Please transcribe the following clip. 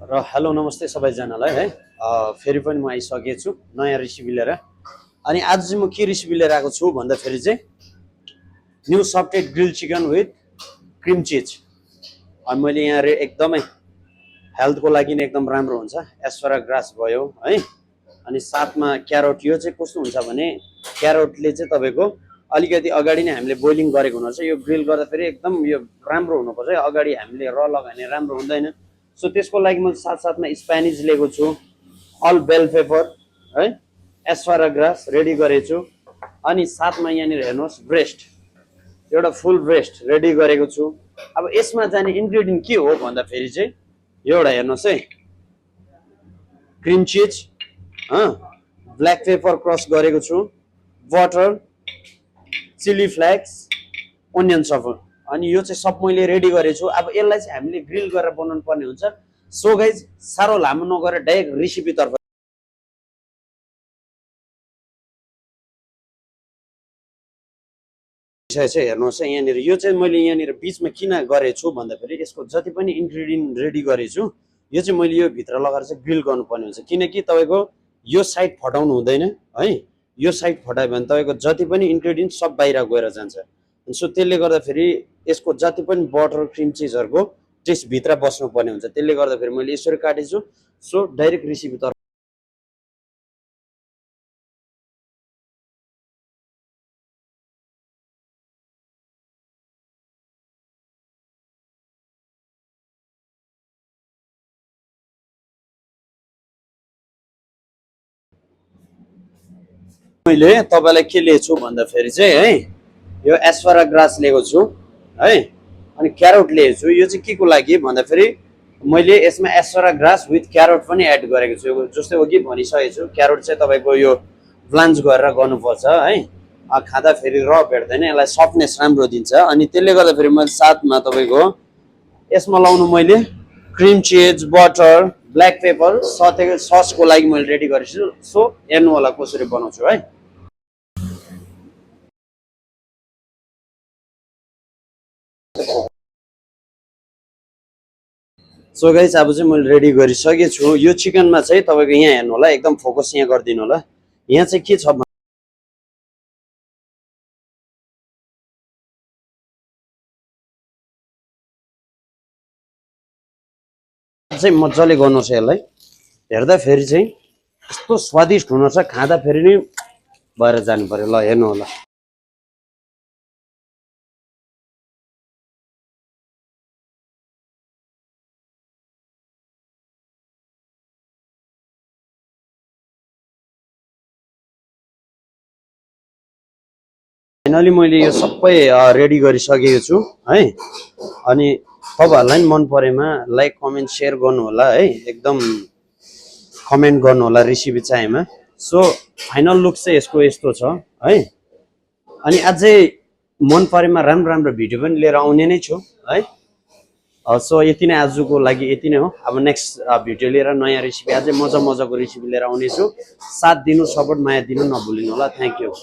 र हेलो नमस्ते सबैजनालाई है फेरि पनि म आइसकेको छु नयाँ रेसिपी लिएर। अनि आज चाहिँ म के रेसिपी लिएर आएको छु भन्दाखेरि चाहिँ न्यू सफ्टेड grill chicken with cream cheese. अनि मैले यहाँ एकदमै हेल्थको लागि नै एकदम राम्रो हुन्छ एस्पराग्रास भयो है। अनि साथमा क्यारोट। यो चाहिँ कस्तो हुन्छ भने क्यारोटले चाहिँ तपाईँको अलिकति अगाडि नै हामीले बोइलिङ गरेको हुनुपर्छ। यो ग्रिल गर्दा फेरि एकदम यो राम्रो हुनुपर्छ है, अगाडि हामीले र लगायो भने राम्रो हुँदैन। सो त्यसको लागि म साथसाथमा स्प्यानिज लिएको छु, अल बेल पेपर है, एस्पराग्रास रेडी गरेको छु। अनि साथमा यहाँनिर हेर्नुहोस् ब्रेस्ट, एउटा फुल ब्रेस्ट रेडी गरेको छु। अब यसमा जाने इन्ग्रेडियन्ट के हो भन्दाखेरि चाहिँ एउटा हेर्नुहोस् है, क्रिम चिज, ब्ल्याक पेपर क्रस गरेको छु, बटर, चिली फ्लेक्स, ओनियन सफल। अनि यो चाहिँ सब मैले रेडी गरेको छु। अब यसलाई चाहिँ हामीले ग्रिल गरेर बनाउनु पर्ने हुन्छ। सो गाइज साह्रो लामो नगरेर डाइरेक्ट रेसिपीतर्फ चाहिँ हेर्नुहोस् है। यहाँनिर यो चाहिँ मैले यहाँनिर बिचमा किन गरेको छु भन्दाखेरि यसको जति पनि इन्ग्रेडियन्ट रेडी गरेको छु यो चाहिँ मैले यो भित्र लगाएर चाहिँ ग्रिल गर्नुपर्ने हुन्छ, किनकि तपाईँको यो साइड फटाउनु हुँदैन है। यो साइड फटायो भने तपाईँको जति पनि इन्ग्रेडियन्ट सब बाहिर गएर जान्छ। सो त्यसले गर्दाखेरि यसको जति पनि बटर क्रिम चिजहरूको टेस्ट भित्र बस्नुपर्ने हुन्छ। त्यसले गर्दाखेरि मैले यसरी काटेको छु। सो डाइरेक्ट रेसिपीतर्फ मैले तपाईँलाई के लिएको छु भन्दाखेरि चाहिँ है, यो एस्पराग्रास लिएको छु है, अनि क्यारोट लिएको छु। यो चाहिँ के को लागि भन्दाखेरि मैले यसमा एस्पराग्रास विथ क्यारोट पनि एड गरेको छु। जस्तै अघि भनिसकेको छु, क्यारोट चाहिँ तपाईँको यो ब्लान्च गरेर गर्नुपर्छ है, खाँदाखेरि र भेट्दैन, यसलाई सफ्टनेस राम्रो दिन्छ। अनि त्यसले गर्दाखेरि मैले साथमा तपाईँको यसमा लाउनु मैले क्रिम चिज, बटर, ब्ल्याक पेपर, ससको लागि मैले रेडी गरेको छु। सो हेर्नु होला कसरी बनाउँछु है। सो गाइस अब चाहिँ मैले रेडी गरिसकेको छु। यो चिकनमा चाहिँ तपाईँको यहाँ हेर्नु होला, एकदम फोकस यहाँ गरिदिनु होला। यहाँ चाहिँ के छ चाहिँ मजाले गर्नु छ यसलाई। हेर्दा फेरि चाहिँ यस्तो स्वादिष्ट हुन छ, खाँदा फेरि नै भएर जानु पर्यो। ल हेर्नु होला, फाइनली मैले यो सबै रेडी गरिसकेको छु है। अनि तपाईँहरूलाई पनि मन परेमा लाइक कमेन्ट सेयर गर्नु होला है, एकदम कमेन्ट गर्नु होला रेसिपी चाहिएमा। सो फाइनल लुक चाहिँ यसको यस्तो छ है। अनि अझै मन परेमा राम्रो राम्रो भिडियो पनि लिएर आउने नै छु है। सो यति नै आजको लागि, यति नै हो। अब नेक्स्ट भिडियो लिएर नयाँ रेसिपी, अझै मजाको रेसिपी लिएर आउनेछु। साथ दिनु, सपोर्ट, माया दिनु नभुलिनु होला। Thank you.